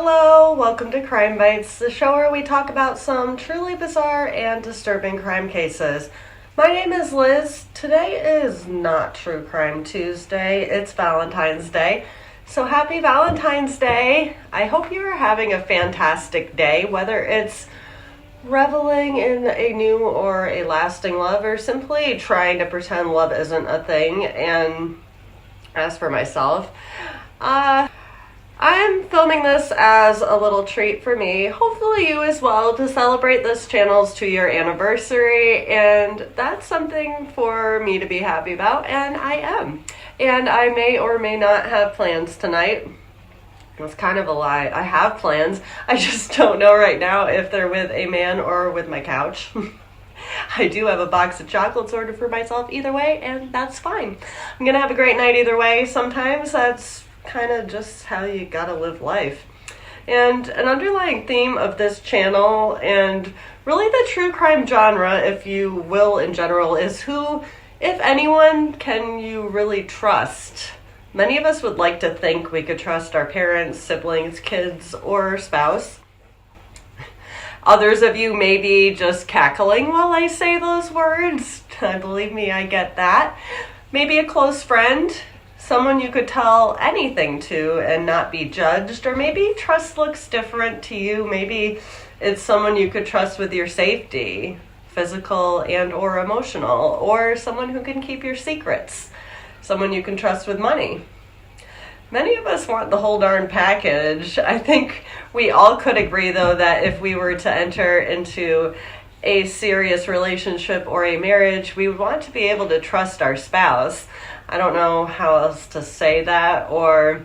Hello, welcome to Crime Bytes, the show where we talk about some truly bizarre and disturbing crime cases. My name is Liz. Today is not True Crime Tuesday, it's Valentine's Day. So happy Valentine's Day. I hope you are having a fantastic day, whether it's reveling in a new or a lasting love, or simply trying to pretend love isn't a thing. And as for myself, I'm filming this as a little treat for me, hopefully you as well, to celebrate this channel's 2-year anniversary, and that's something for me to be happy about, and I am. And I may or may not have plans tonight. That's kind of a lie. I have plans. I just don't know right now if they're with a man or with my couch. I do have a box of chocolates ordered for myself either way, and that's fine. I'm gonna have a great night either way. Sometimes that's kind of just how you gotta live life. And an underlying theme of this channel, and really the true crime genre, if you will, in general, is who, if anyone, can you really trust? Many of us would like to think we could trust our parents, siblings, kids, or spouse. Others of you may be just cackling while I say those words. Believe me, I get that. Maybe a close friend, someone you could tell anything to and not be judged, or maybe trust looks different to you. Maybe it's someone you could trust with your safety, physical and or emotional, or someone who can keep your secrets, someone you can trust with money. Many of us want the whole darn package. I think we all could agree, though, that if we were to enter into a serious relationship or a marriage, we would want to be able to trust our spouse. I don't know how else to say that, or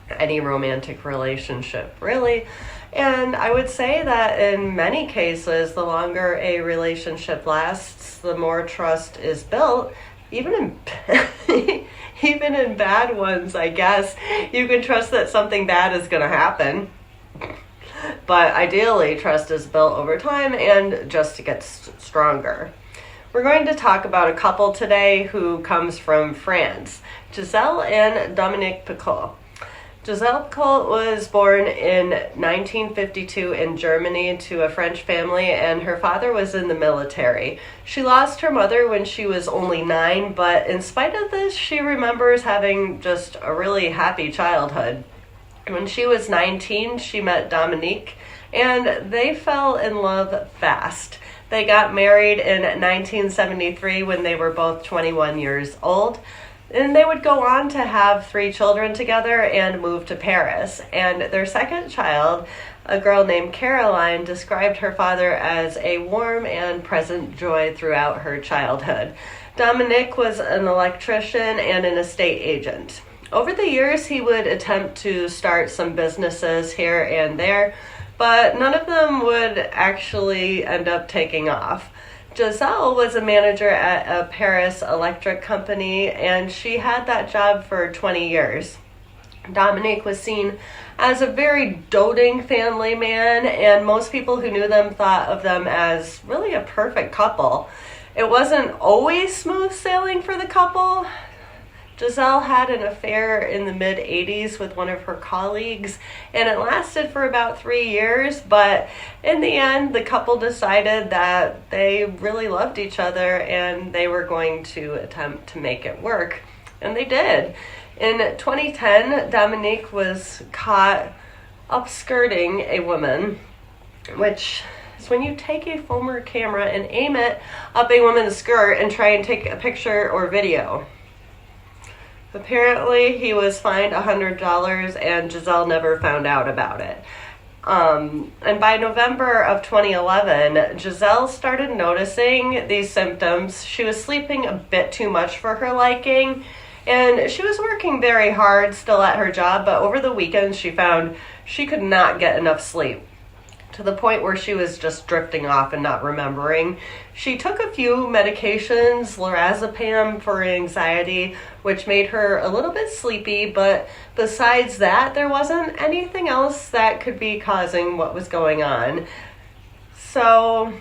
any romantic relationship, really. And I would say that in many cases, the longer a relationship lasts, the more trust is built. Even in bad ones, I guess, you can trust that something bad is going to happen. But ideally, trust is built over time and just gets stronger. We're going to talk about a couple today who comes from France, Gisèle and Dominique Pélicot. Gisèle Pélicot was born in 1952 in Germany to a French family, and her father was in the military. She lost her mother when she was only 9, but in spite of this, she remembers having just a really happy childhood. When she was 19, she met Dominique, and they fell in love fast. They got married in 1973 when they were both 21 years old. And they would go on to have 3 children together and move to Paris. And their second child, a girl named Caroline, described her father as a warm and present joy throughout her childhood. Dominique was an electrician and an estate agent. Over the years, he would attempt to start some businesses here and there, but none of them would actually end up taking off. Gisèle was a manager at a Paris electric company, and she had that job for 20 years. Dominique was seen as a very doting family man, and most people who knew them thought of them as really a perfect couple. It wasn't always smooth sailing for the couple. Gisèle had an affair in the mid-'80s with one of her colleagues, and it lasted for about 3 years, but in the end, the couple decided that they really loved each other and they were going to attempt to make it work, and they did. In 2010, Dominique was caught upskirting a woman, which is when you take a former camera and aim it up a woman's skirt and try and take a picture or video. Apparently, he was fined $100, and Gisèle never found out about it. And by November of 2011, Gisèle started noticing these symptoms. She was sleeping a bit too much for her liking, and she was working very hard still at her job, but over the weekends she found she could not get enough sleep, to the point where she was just drifting off and not remembering. She took a few medications, lorazepam for anxiety, which made her a little bit sleepy, but besides that, there wasn't anything else that could be causing what was going on. So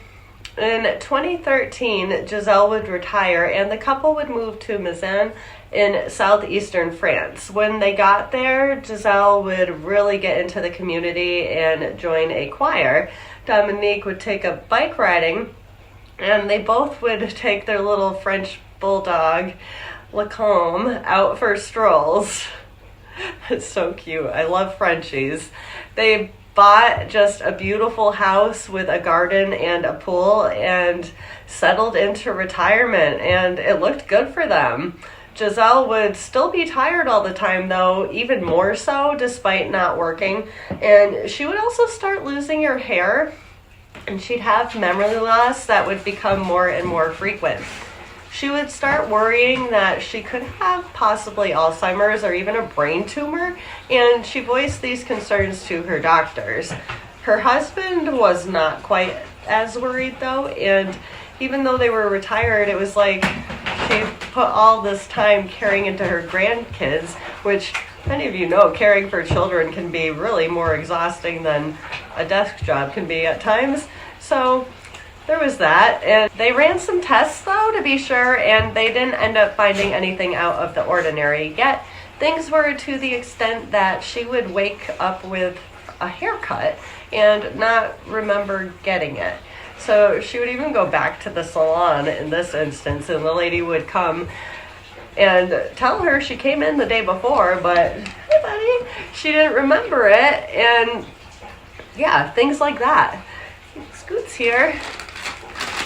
In 2013, Gisèle would retire and the couple would move to Mizan in southeastern France. When they got there, Gisèle would really get into the community and join a choir. Dominique would take up bike riding, and they both would take their little French bulldog, Lacombe, out for strolls. It's so cute. I love Frenchies. They bought just a beautiful house with a garden and a pool and settled into retirement, and it looked good for them. Gisèle would still be tired all the time though, even more so despite not working, and she would also start losing her hair, and she'd have memory loss that would become more and more frequent. She would start worrying that she could have possibly Alzheimer's or even a brain tumor, and she voiced these concerns to her doctors. Her husband was not quite as worried though, and even though they were retired, it was like she put all this time caring into her grandkids, which many of you know, caring for children can be really more exhausting than a desk job can be at times. So there was that, and they ran some tests though to be sure, and they didn't end up finding anything out of the ordinary. Yet things were to the extent that she would wake up with a haircut and not remember getting it. So she would even go back to the salon in this instance, and the lady would come and tell her she came in the day before, but hey buddy, she didn't remember it, and yeah, things like that. Scoot's here.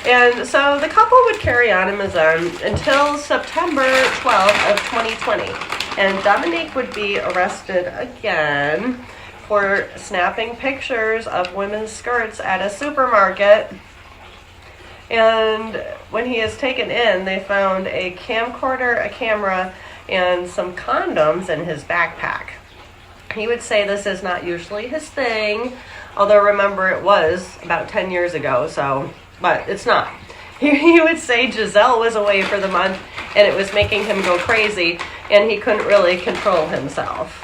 And so the couple would carry on in Mizan until September 12th of 2020. And Dominique would be arrested again for snapping pictures of women's skirts at a supermarket. And when he is taken in, they found a camcorder, a camera, and some condoms in his backpack. He would say this is not usually his thing, although remember it was about 10 years ago, but it's not. He would say Gisèle was away for the month and it was making him go crazy and he couldn't really control himself.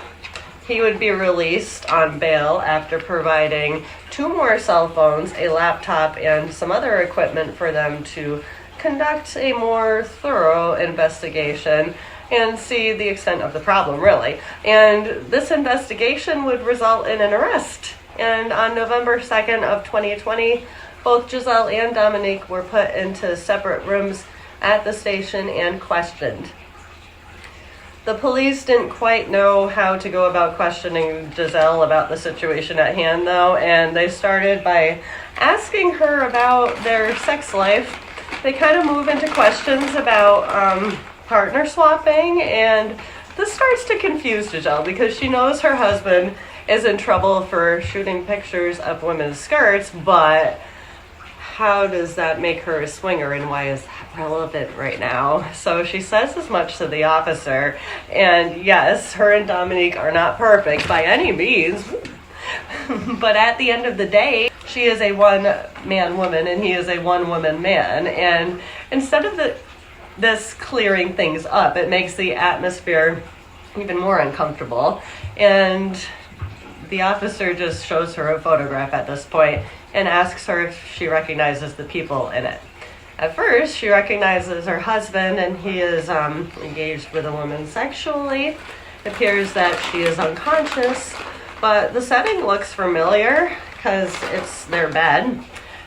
He would be released on bail after providing 2 more cell phones, a laptop, and some other equipment for them to conduct a more thorough investigation and see the extent of the problem, really. And this investigation would result in an arrest. And on November 2nd of 2020, both Gisèle and Dominique were put into separate rooms at the station and questioned. The police didn't quite know how to go about questioning Gisèle about the situation at hand, though, and they started by asking her about their sex life. They kind of move into questions about partner swapping, and this starts to confuse Gisèle because she knows her husband is in trouble for shooting pictures of women's skirts, but how does that make her a swinger and why is that relevant right now? So she says as much to the officer, and yes, her and Dominique are not perfect by any means, but at the end of the day, she is a one-man woman and he is a one-woman man, and instead of this clearing things up, it makes the atmosphere even more uncomfortable, and the officer just shows her a photograph at this point and asks her if she recognizes the people in it. At first, she recognizes her husband, and he is engaged with a woman sexually. It appears that she is unconscious, but the setting looks familiar because it's their bed,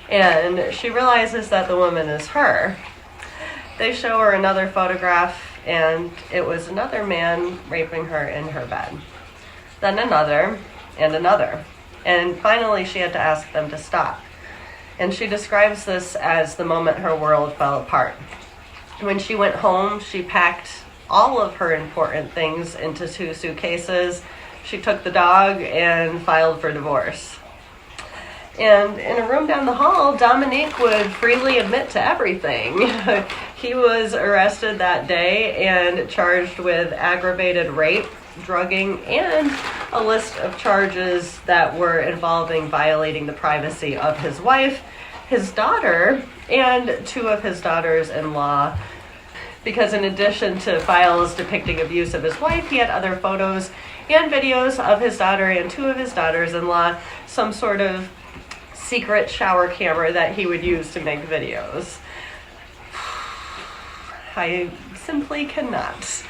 and she realizes that the woman is her. They show her another photograph, and it was another man raping her in her bed. Then another, and another. And finally, she had to ask them to stop. And she describes this as the moment her world fell apart. When she went home, she packed all of her important things into 2 suitcases. She took the dog and filed for divorce. And in a room down the hall, Dominique would freely admit to everything. He was arrested that day and charged with aggravated rape, drugging, and a list of charges that were involving violating the privacy of his wife, his daughter, and 2 of his daughters-in-law. Because in addition to files depicting abuse of his wife, he had other photos and videos of his daughter and 2 of his daughters-in-law, some sort of secret shower camera that he would use to make videos. I simply cannot.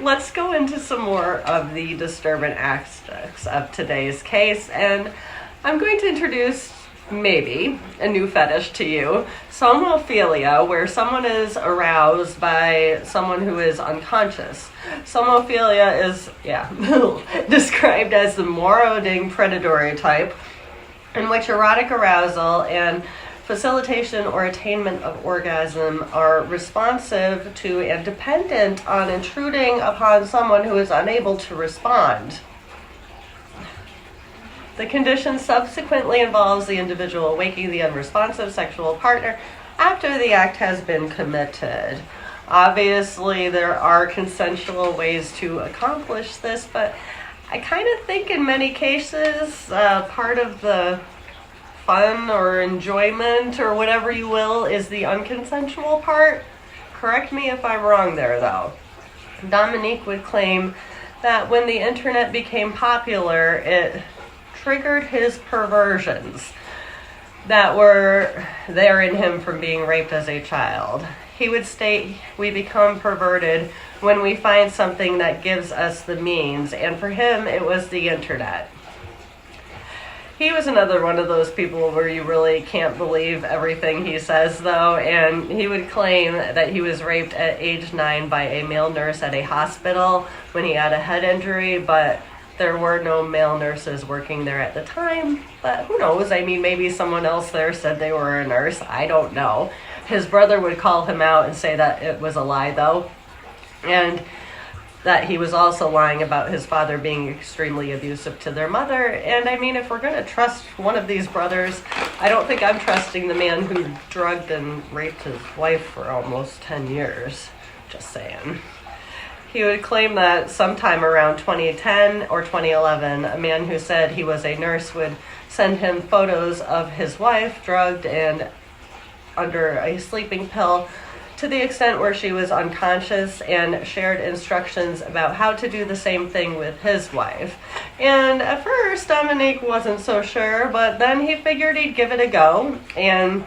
Let's go into some more of the disturbing aspects of today's case, and I'm going to introduce maybe a new fetish to you, somnophilia, where someone is aroused by someone who is unconscious. Somnophilia is, described as the marauding predatory type, in which erotic arousal and facilitation or attainment of orgasm are responsive to and dependent on intruding upon someone who is unable to respond. The condition subsequently involves the individual waking the unresponsive sexual partner after the act has been committed. Obviously, there are consensual ways to accomplish this, but I kind of think in many cases, part of the fun or enjoyment or whatever you will is the unconsensual part. Correct me if I'm wrong there, though. Dominique would claim that when the internet became popular, it triggered his perversions that were there in him from being raped as a child. He would state, we become perverted when we find something that gives us the means, and for him it was the internet. He was another one of those people where you really can't believe everything he says, though, and he would claim that he was raped at age 9 by a male nurse at a hospital when he had a head injury, but there were no male nurses working there at the time. But who knows? I mean, maybe someone else there said they were a nurse. I don't know. His brother would call him out and say that it was a lie, though, and that he was also lying about his father being extremely abusive to their mother. And I mean, if we're going to trust one of these brothers, I don't think I'm trusting the man who drugged and raped his wife for almost 10 years. Just saying. He would claim that sometime around 2010 or 2011, a man who said he was a nurse would send him photos of his wife drugged and under a sleeping pill to the extent where she was unconscious, and shared instructions about how to do the same thing with his wife. And at first, Dominique wasn't so sure, but then he figured he'd give it a go, and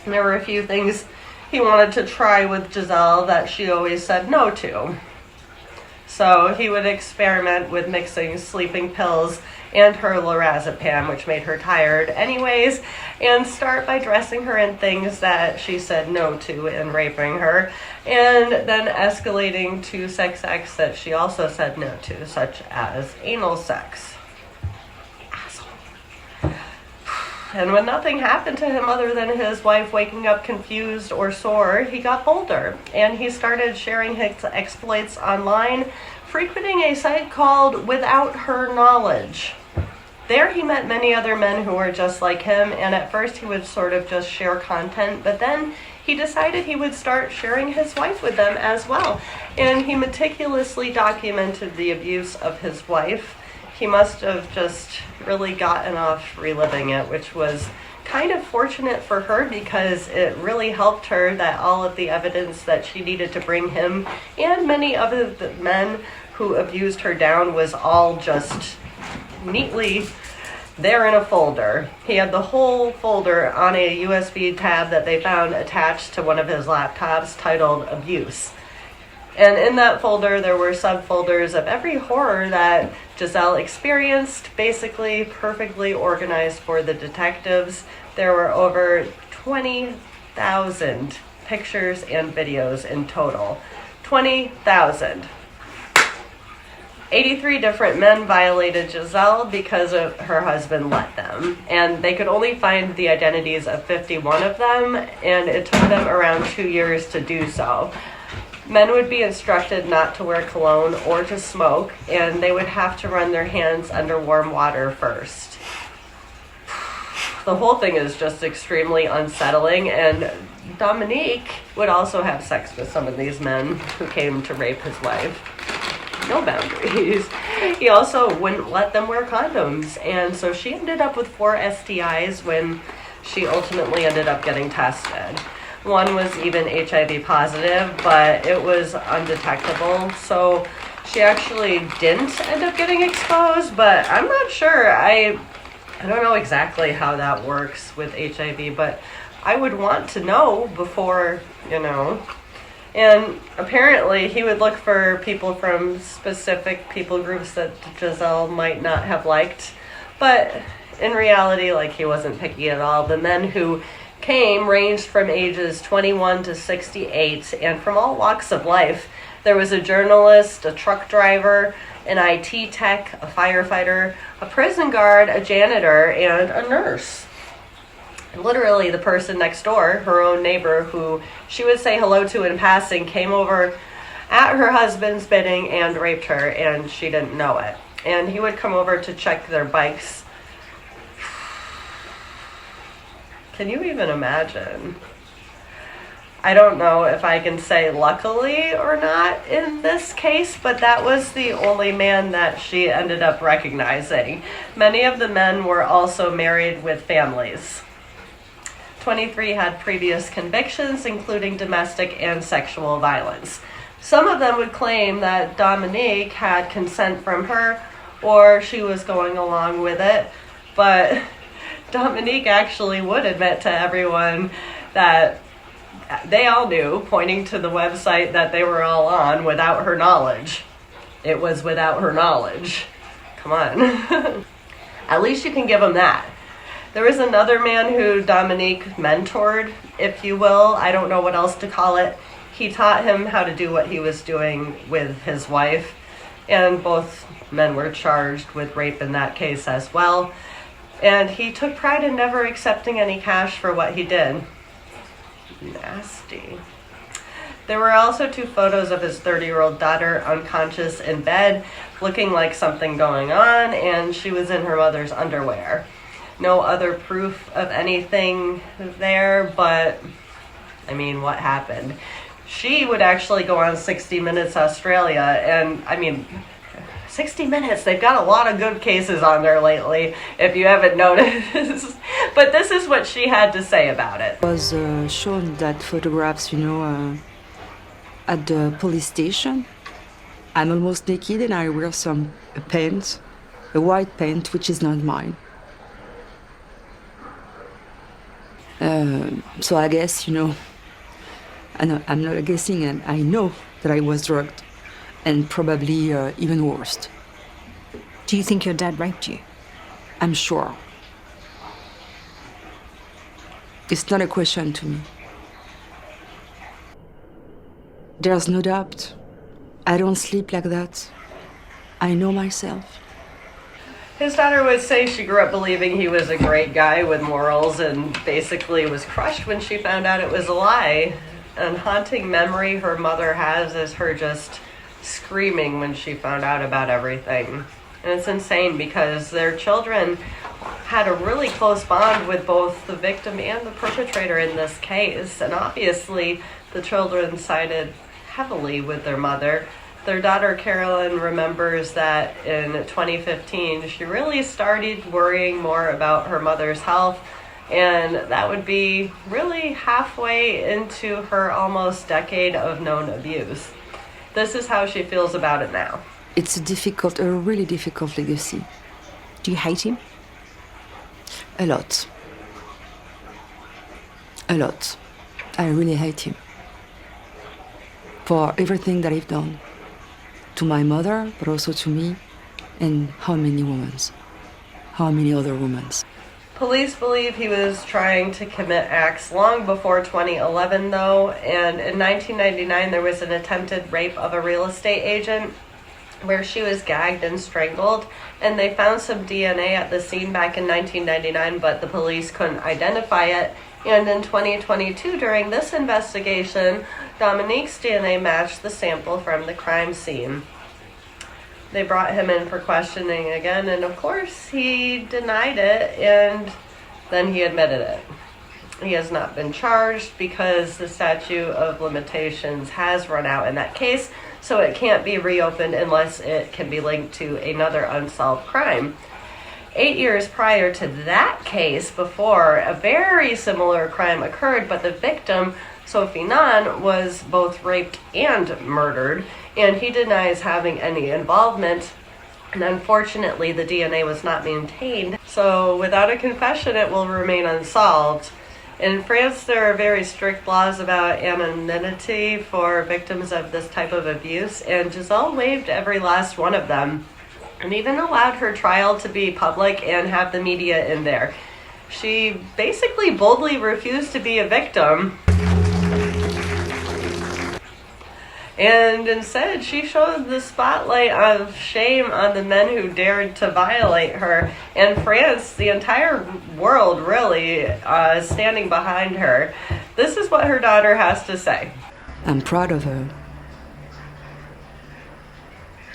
there were a few things he wanted to try with Gisèle that she always said no to. So he would experiment with mixing sleeping pills and her lorazepam, which made her tired anyways, and start by dressing her in things that she said no to and raping her, and then escalating to sex acts that she also said no to, such as anal sex. Asshole. And when nothing happened to him other than his wife waking up confused or sore, he got bolder, and he started sharing his exploits online, frequenting a site called Without Her Knowledge. There he met many other men who were just like him, and at first he would sort of just share content, but then he decided he would start sharing his wife with them as well. And he meticulously documented the abuse of his wife. He must have just really gotten off reliving it, which was kind of fortunate for her because it really helped her that all of the evidence that she needed to bring him and many other men who abused her down was all just neatly there in a folder. He had the whole folder on a USB tab that they found attached to one of his laptops titled Abuse. And in that folder, there were subfolders of every horror that Gisèle experienced, basically perfectly organized for the detectives. There were over 20,000 pictures and videos in total. 20,000. 83 different men violated Gisèle because her husband let them, and they could only find the identities of 51 of them, and it took them around 2 years to do so. Men would be instructed not to wear cologne or to smoke, and they would have to run their hands under warm water first. The whole thing is just extremely unsettling, and Dominique would also have sex with some of these men who came to rape his wife. No boundaries. He also wouldn't let them wear condoms, and so she ended up with 4 STIs when she ultimately ended up getting tested. One was even HIV positive, but it was undetectable, so she actually didn't end up getting exposed, but I'm not sure. I don't know exactly how that works with HIV, but I would want to know before, And apparently he would look for people from specific people groups that Gisèle might not have liked. But in reality, he wasn't picky at all. The men who came ranged from ages 21 to 68 and from all walks of life. There was a journalist, a truck driver, an IT tech, a firefighter, a prison guard, a janitor, and a nurse. Literally, the person next door, her own neighbor, who she would say hello to in passing, came over at her husband's bidding and raped her, and she didn't know it. And he would come over to check their bikes. Can you even imagine? I don't know if I can say luckily or not in this case, but that was the only man that she ended up recognizing. Many of the men were also married with families. 23 had previous convictions, including domestic and sexual violence. Some of them would claim that Dominique had consent from her or she was going along with it, but Dominique actually would admit to everyone that they all knew, pointing to the website that they were all on, without her knowledge. It was without her knowledge. Come on. At least you can give them that. There was another man who Dominique mentored, if you will. I don't know what else to call it. He taught him how to do what he was doing with his wife, and both men were charged with rape in that case as well. And he took pride in never accepting any cash for what he did. Nasty. There were also 2 photos of his 30-year-old daughter unconscious in bed, looking like something going on, and she was in her mother's underwear. No other proof of anything there, but what happened? She would actually go on 60 Minutes Australia, and 60 Minutes, they've got a lot of good cases on there lately, if you haven't noticed. But this is what she had to say about it. I was shown that photographs, at the police station. I'm almost naked and I wear some pants, a white pant, which is not mine. So I guess, I'm not guessing, and I know that I was drugged, and probably even worse. Do you think your dad raped you? I'm sure. It's not a question to me. There's no doubt. I don't sleep like that. I know myself. His daughter would say she grew up believing he was a great guy with morals and basically was crushed when she found out it was a lie. An haunting memory her mother has is her just screaming when she found out about everything. And it's insane because their children had a really close bond with both the victim and the perpetrator in this case. And obviously the children sided heavily with their mother. Their daughter Carolyn remembers that in 2015 she really started worrying more about her mother's health, and that would be really halfway into her almost decade of known abuse. This is how she feels about it now. It's a really difficult legacy. Do you hate him? A lot. A lot. I really hate him. For everything that he's done. To my mother, but also to me, and how many other women. Police believe he was trying to commit acts long before 2011, though, and in 1999 there was an attempted rape of a real estate agent where she was gagged and strangled, and they found some DNA at the scene back in 1999, but the police couldn't identify it. And in 2022, during this investigation, Dominique's DNA matched the sample from the crime scene. They brought him in for questioning again, and of course he denied it, and then he admitted it. He has not been charged because the statute of limitations has run out in that case, so it can't be reopened unless it can be linked to another unsolved crime. 8 years prior to that case, before a very similar crime occurred, but the victim, Sophie Nan, was both raped and murdered, and he denies having any involvement. And unfortunately, the DNA was not maintained. So without a confession, it will remain unsolved. In France, there are very strict laws about anonymity for victims of this type of abuse, and Gisèle waived every last one of them, and even allowed her trial to be public and have the media in there. She basically boldly refused to be a victim. And instead, she showed the spotlight of shame on the men who dared to violate her. And France, the entire world really, is standing behind her. This is what her daughter has to say. I'm proud of her.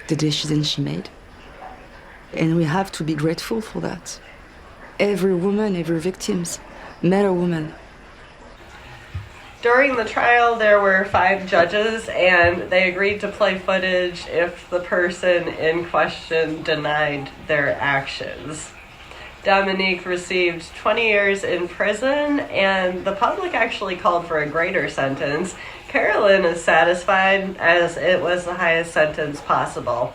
The decision she made. And we have to be grateful for that. Every woman, every victim, man or woman. During the trial, there were 5 judges, and they agreed to play footage if the person in question denied their actions. Dominique received 20 years in prison, and the public actually called for a greater sentence. Carolyn is satisfied, as it was the highest sentence possible.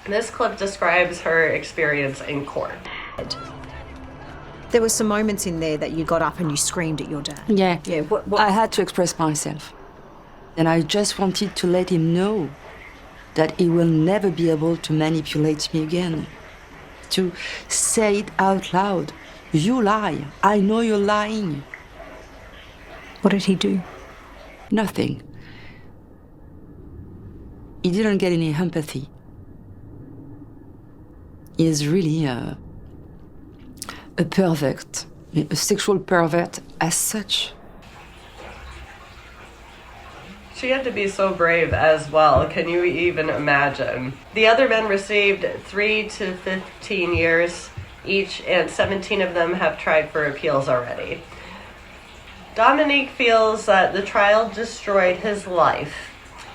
This clip describes her experience in court. There were some moments in there that you got up and you screamed at your dad. Yeah. Yeah. What? I had to express myself. And I just wanted to let him know that he will never be able to manipulate me again. To say it out loud. You lie. I know you're lying. What did he do? Nothing. He didn't get any empathy. He is really a pervert, a sexual pervert as such. She had to be so brave as well. Can you even imagine? The other men received 3 to 15 years each, and 17 of them have tried for appeals already. Dominique feels that the trial destroyed his life.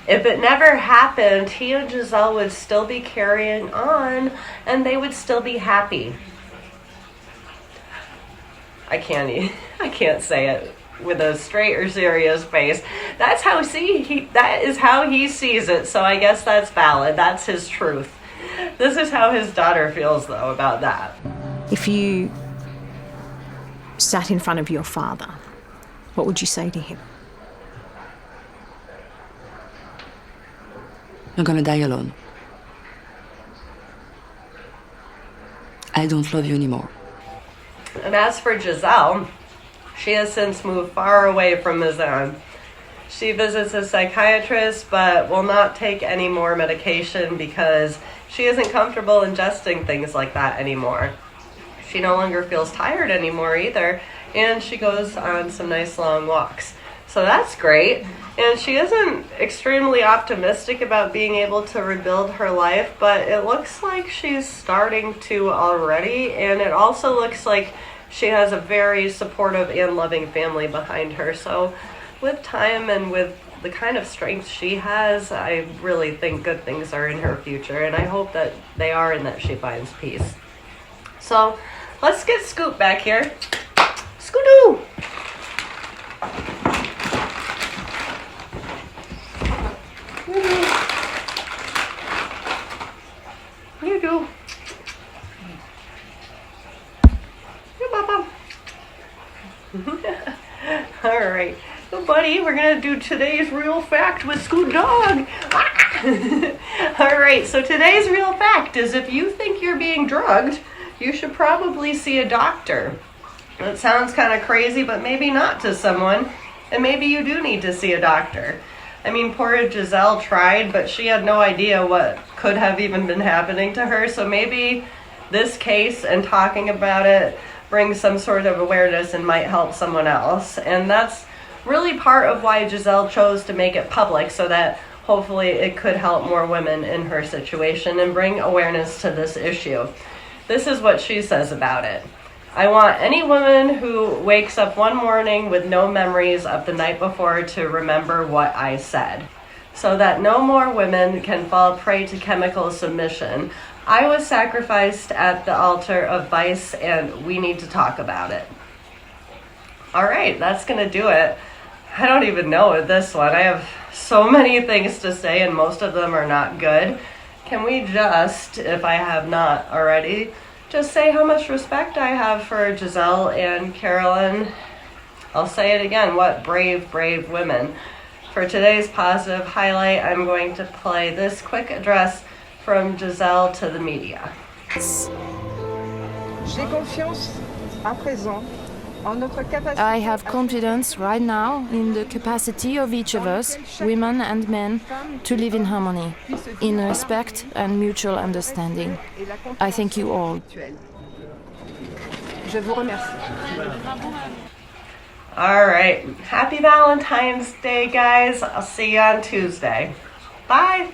If it never happened, he and Gisèle would still be carrying on, and they would still be happy. I can't say it with a straight or serious face. That is how he sees it, so I guess that's valid. That's his truth. This is how his daughter feels, though, about that. If you sat in front of your father, what would you say to him? You're gonna die alone. I don't love you anymore. And as for Gisèle, she has since moved far away from Gisèle. She visits a psychiatrist, but will not take any more medication because she isn't comfortable ingesting things like that anymore. She no longer feels tired anymore either, and she goes on some nice long walks. So that's great. And she isn't extremely optimistic about being able to rebuild her life, but it looks like she's starting to already, and it also looks like she has a very supportive and loving family behind her. So with time and with the kind of strength she has, I really think good things are in her future, and I hope that they are and that she finds peace. So let's get Scoop back here. Scoot-doo! You do. Yeah, Papa. All right. So, buddy, we're going to do today's real fact with Scoot Dog. All right. So, today's real fact is if you think you're being drugged, you should probably see a doctor. That sounds kind of crazy, but maybe not to someone. And maybe you do need to see a doctor. I mean, poor Gisèle tried, but she had no idea what could have even been happening to her. So maybe this case and talking about it brings some sort of awareness and might help someone else. And that's really part of why Gisèle chose to make it public, so that hopefully it could help more women in her situation and bring awareness to this issue. This is what she says about it. I want any woman who wakes up one morning with no memories of the night before to remember what I said, so that no more women can fall prey to chemical submission. I was sacrificed at the altar of vice, and we need to talk about it. All right, that's going to do it. I don't even know with this one. I have so many things to say, and most of them are not good. Can we just, if I have not already, just say how much respect I have for Gisèle and Carolyn. I'll say it again, what brave, brave women. For today's positive highlight, I'm going to play this quick address from Gisèle to the media. I have confidence right now in the capacity of each of us, women and men, to live in harmony, in respect and mutual understanding. I thank you all. All right. Happy Valentine's Day, guys. I'll see you on Tuesday. Bye.